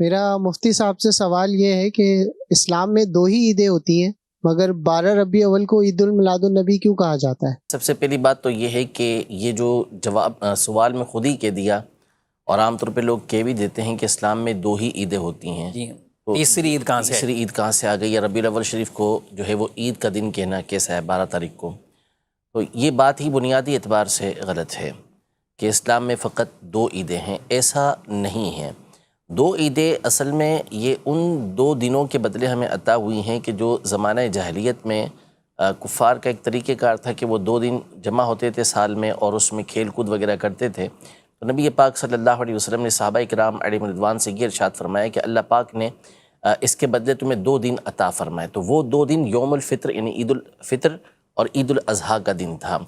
میرا مفتی صاحب سے سوال یہ ہے کہ اسلام میں دو ہی عیدیں ہوتی ہیں، مگر 12 ربیع اول کو عید الميلاد النبی کیوں کہا جاتا ہے؟ سب سے پہلی بات تو یہ ہے کہ یہ جو جواب سوال میں خود ہی کہہ دیا، اور عام طور پہ لوگ کہہ بھی دیتے ہیں کہ اسلام میں دو ہی عیدیں ہوتی ہیں۔ جی، تو تیسری عید کہاں سے تیسری عید کہاں سے آ گئی؟ یا ربیع الاول شریف کو جو ہے وہ عید کا دن کہنا کیسا ہے 12 تاریخ کو؟ تو یہ بات ہی بنیادی اعتبار سے غلط ہے کہ اسلام میں فقط دو عیدیں ہیں، ایسا نہیں ہے۔ دو عیدیں اصل میں یہ ان دو دنوں کے بدلے ہمیں عطا ہوئی ہیں کہ جو زمانہ جاہلیت میں کفار کا ایک طریقہ کار تھا کہ وہ 2 دن جمع ہوتے تھے سال میں، اور اس میں کھیل کود وغیرہ کرتے تھے۔ تو نبی پاک صلی اللہ علیہ وسلم نے صحابہ کرام علیہم رضوان سے یہ ارشاد فرمایا کہ اللہ پاک نے اس کے بدلے تمہیں 2 دن عطا فرمائے۔ تو وہ 2 دن یوم الفطر یعنی عید الفطر اور عید الاضحیٰ کا دن تھا،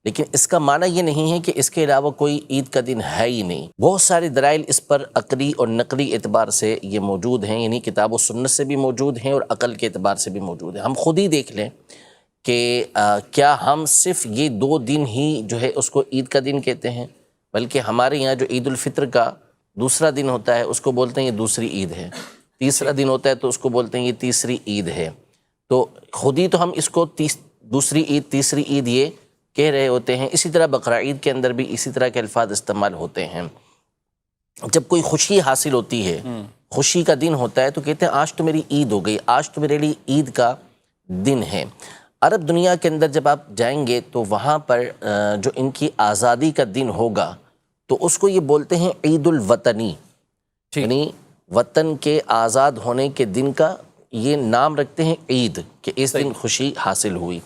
لیکن اس کا معنی یہ نہیں ہے کہ اس کے علاوہ کوئی عید کا دن ہے ہی نہیں۔ بہت سارے دلائل اس پر عقلی اور نقلی اعتبار سے یہ موجود ہیں، یعنی کتاب و سنت سے بھی موجود ہیں اور عقل کے اعتبار سے بھی موجود ہیں۔ ہم خود ہی دیکھ لیں کہ کیا ہم صرف یہ 2 دن ہی جو ہے اس کو عید کا دن کہتے ہیں، بلکہ ہمارے یہاں جو عید الفطر کا دوسرا دن ہوتا ہے اس کو بولتے ہیں یہ دوسری عید ہے، تیسرا دن ہوتا ہے تو اس کو بولتے ہیں یہ تیسری عید ہے۔ تو خود ہی تو ہم اس کو دوسری عید تیسری عید یہ کہہ رہے ہوتے ہیں۔ اسی طرح بقرہ عید کے اندر بھی اسی طرح کے الفاظ استعمال ہوتے ہیں۔ جب کوئی خوشی حاصل ہوتی ہے، خوشی کا دن ہوتا ہے، تو کہتے ہیں آج تو میری عید ہو گئی، آج تو میرے لیے عید کا دن ہے۔ عرب دنیا کے اندر جب آپ جائیں گے تو وہاں پر جو ان کی آزادی کا دن ہوگا تو اس کو یہ بولتے ہیں عید الوطنی، یعنی وطن کے آزاد ہونے کے دن کا یہ نام رکھتے ہیں عید، کہ اس دن خوشی حاصل ہوئی۔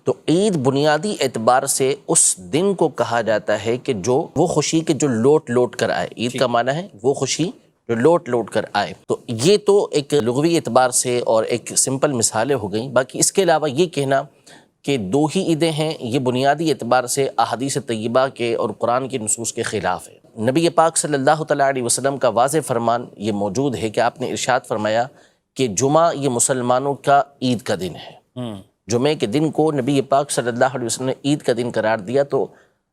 تو عید بنیادی اعتبار سے اس دن کو کہا جاتا ہے کہ جو وہ خوشی کے جو لوٹ لوٹ کر آئے، عید کا معنی ہے وہ خوشی جو لوٹ لوٹ کر آئے۔ تو یہ تو ایک لغوی اعتبار سے اور ایک سمپل مثالیں ہو گئیں۔ باقی اس کے علاوہ یہ کہنا کہ 2 ہی عیدیں ہیں، یہ بنیادی اعتبار سے احادیث طیبہ کے اور قرآن کی نصوص کے خلاف ہے۔ نبی پاک صلی اللہ تعالیٰ علیہ وسلم کا واضح فرمان یہ موجود ہے کہ آپ نے ارشاد فرمایا کہ جمعہ یہ مسلمانوں کا عید کا دن ہے۔ جمعے کے دن کو نبی پاک صلی اللہ علیہ وسلم نے عید کا دن قرار دیا۔ تو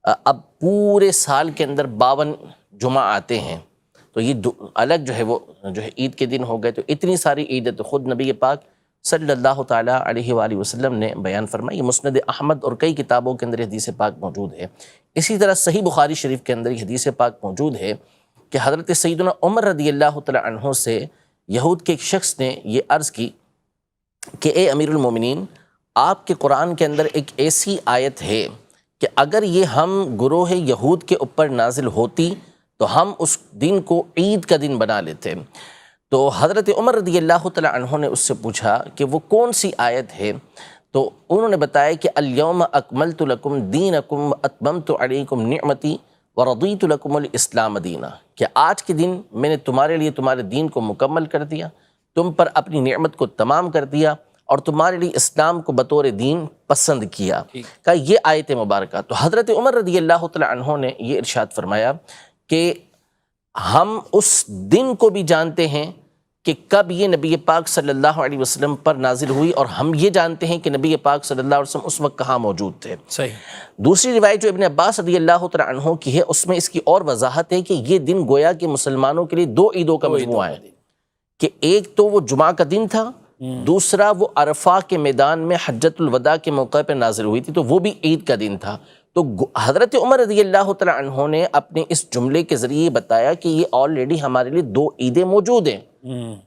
اب پورے سال کے اندر 52 جمعہ آتے ہیں، تو یہ الگ جو ہے وہ جو ہے عید کے دن ہو گئے۔ تو اتنی ساری عیدیں تو خود نبی پاک صلی اللہ تعالیٰ علیہ وآلہ وسلم نے بیان فرمائی۔ یہ مسند احمد اور کئی کتابوں کے اندر حدیث پاک موجود ہے۔ اسی طرح صحیح بخاری شریف کے اندر یہ حدیث پاک موجود ہے کہ حضرت سیدنا عمر رضی اللہ تعالیٰ عنہ سے یہود کے ایک شخص نے یہ عرض کی کہ اے امیر المومنین، آپ کے قرآن کے اندر ایک ایسی آیت ہے کہ اگر یہ ہم گروہ یہود کے اوپر نازل ہوتی تو ہم اس دن کو عید کا دن بنا لیتے۔ تو حضرت عمر رضی اللہ تعالیٰ عنہ نے اس سے پوچھا کہ وہ کون سی آیت ہے؟ تو انہوں نے بتایا کہ الیوم اکملت لکم دینکم واتممت علیکم نعمتی ورضیت لکم الاسلام دینا، کہ آج کے دن میں نے تمہارے لیے تمہارے دین کو مکمل کر دیا، تم پر اپنی نعمت کو تمام کر دیا، اور تمہارے لیے اسلام کو بطور دین پسند کیا۔ کہ یہ آیت مبارکہ۔ تو حضرت عمر رضی اللہ تعالیٰ عنہ نے یہ ارشاد فرمایا کہ ہم اس دن کو بھی جانتے ہیں کہ کب یہ نبی پاک صلی اللہ علیہ وسلم پر نازل ہوئی، اور ہم یہ جانتے ہیں کہ نبی پاک صلی اللہ علیہ وسلم اس وقت کہاں موجود تھے۔ صحیح۔ دوسری روایت جو ابن عباس رضی اللہ تعالیٰ عنہ کی ہے، اس میں اس کی اور وضاحت ہے کہ یہ دن گویا کہ مسلمانوں کے لیے 2 عیدوں کا مجموعہ ہے، کہ ایک تو وہ جمعہ کا دن تھا، دوسرا وہ عرفہ کے میدان میں حجۃ الوداع کے موقع پر نازل ہوئی تھی، تو وہ بھی عید کا دن تھا۔ تو حضرت عمر رضی اللہ تعالیٰ عنہ نے اپنے اس جملے کے ذریعے بتایا کہ یہ آلریڈی ہمارے لیے 2 عیدیں موجود ہیں،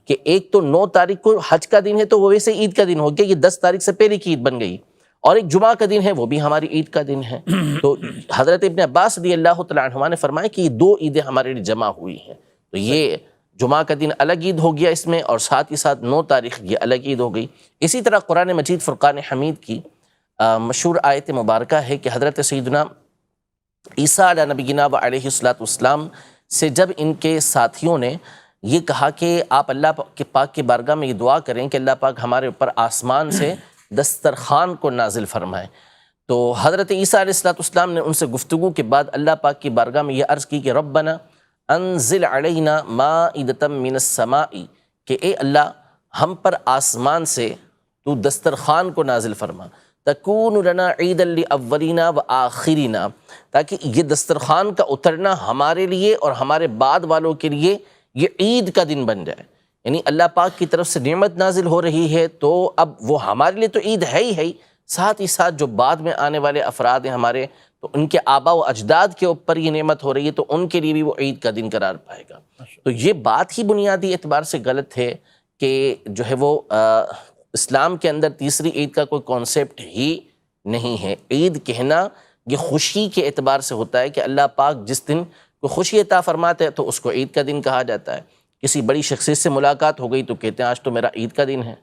کہ ایک تو 9 تاریخ کو حج کا دن ہے تو وہ ویسے عید کا دن ہو گیا، یہ 10 تاریخ سے پہلے کی عید بن گئی، اور ایک جمعہ کا دن ہے وہ بھی ہماری عید کا دن ہے۔ تو حضرت ابن عباس رضی اللہ تعالیٰ عنہ نے فرمایا کہ یہ 2 عیدیں ہمارے لیے جمع ہوئی ہیں۔ تو یہ جمعہ کا دن الگ عید ہو گیا اس میں، اور ساتھ ہی ساتھ 9 تاریخ یہ الگ عید ہو گئی۔ اسی طرح قرآن مجید فرقان حمید کی مشہور آیت مبارکہ ہے کہ حضرت سیدنا عیسیٰ علیہ نبینا و علیہ السلام سے جب ان کے ساتھیوں نے یہ کہا کہ آپ اللہ کے پاک کی بارگاہ میں یہ دعا کریں کہ اللہ پاک ہمارے اوپر آسمان سے دسترخوان کو نازل فرمائے، تو حضرت عیسیٰ علیہ السلام نے ان سے گفتگو کے بعد اللہ پاک کی بارگاہ میں یہ عرض کی کہ ربنا انزل علینا مائدۃ من السماء، کہ اے اللہ ہم پر آسمان سے تو دسترخوان کو نازل فرما، تکون لنا عیدا لاولینا و آخرینا، تاکہ یہ دسترخوان کا اترنا ہمارے لیے اور ہمارے بعد والوں کے لیے یہ عید کا دن بن جائے، یعنی اللہ پاک کی طرف سے نعمت نازل ہو رہی ہے تو اب وہ ہمارے لیے تو عید ہے ہی، ساتھ ہی ساتھ جو بعد میں آنے والے افراد ہیں ہمارے، تو ان کے آبا و اجداد کے اوپر یہ نعمت ہو رہی ہے تو ان کے لیے بھی وہ عید کا دن قرار پائے گا۔ تو یہ بات ہی بنیادی اعتبار سے غلط ہے کہ جو ہے وہ اسلام کے اندر تیسری عید کا کوئی کانسیپٹ ہی نہیں ہے۔ عید کہنا یہ خوشی کے اعتبار سے ہوتا ہے کہ اللہ پاک جس دن کو خوشی عطا فرماتے ہیں تو اس کو عید کا دن کہا جاتا ہے۔ کسی بڑی شخصیت سے ملاقات ہو گئی تو کہتے ہیں آج تو میرا عید کا دن ہے۔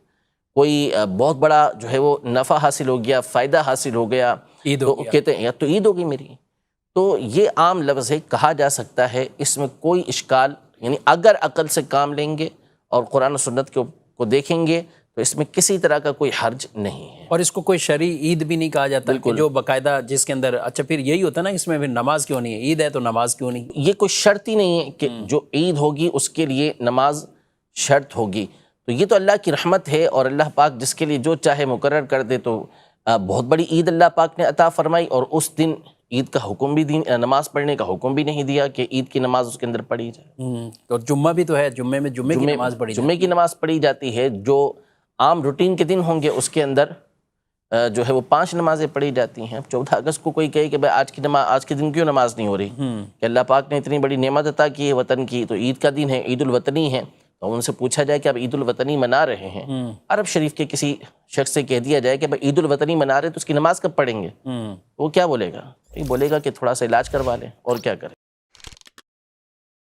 کوئی بہت بڑا جو ہے وہ نفع حاصل ہو گیا، فائدہ حاصل ہو گیا تو کہتے ہیں یا تو عید ہوگی میری۔ تو یہ عام لفظ ہے، کہا جا سکتا ہے، اس میں کوئی اشکال، یعنی اگر عقل سے کام لیں گے اور قرآن و سنت کو دیکھیں گے تو اس میں کسی طرح کا کوئی حرج نہیں ہے۔ اور اس کو کوئی شرعی عید بھی نہیں کہا جاتا کہ جو باقاعدہ جس کے اندر، اچھا پھر یہی ہوتا نا، اس میں پھر نماز کیوں نہیں ہے؟ عید ہے تو نماز کیوں نہیں؟ یہ کوئی شرط ہی نہیں ہے کہ جو عید ہوگی اس کے لیے نماز شرط ہوگی، تو یہ تو اللہ کی رحمت ہے، اور اللہ پاک جس کے لیے جو چاہے مقرر کر دے۔ تو بہت بڑی عید اللہ پاک نے عطا فرمائی، اور اس دن عید کا حکم بھی دی، نماز پڑھنے کا حکم بھی نہیں دیا کہ عید کی نماز اس کے اندر پڑھی جائے۔ اور جمعہ بھی تو ہے، جمعے میں جمعے کی نماز پڑھی جمعے کی نماز پڑھی جاتی ہے، جو عام روٹین کے دن ہوں گے اس کے اندر جو ہے وہ 5 نمازیں پڑھی جاتی ہیں۔ 14 اگست کو کوئی کہے کہ بھائی آج کے دن کیوں نماز نہیں ہو رہی، کہ اللہ پاک نے اتنی بڑی نعمت عطا کی ہے وطن کی، تو عید کا دن ہے، عید الوطنی ہے، تو ان سے پوچھا جائے کہ اب عید الوطنی منا رہے ہیں، عرب شریف کے کسی شخص سے کہہ دیا جائے کہ بھائی عید الوطنی منا رہے تو اس کی نماز کب پڑھیں گے، وہ کیا بولے گا؟ بولے گا کہ تھوڑا سا علاج کروا لیں، اور کیا کریں۔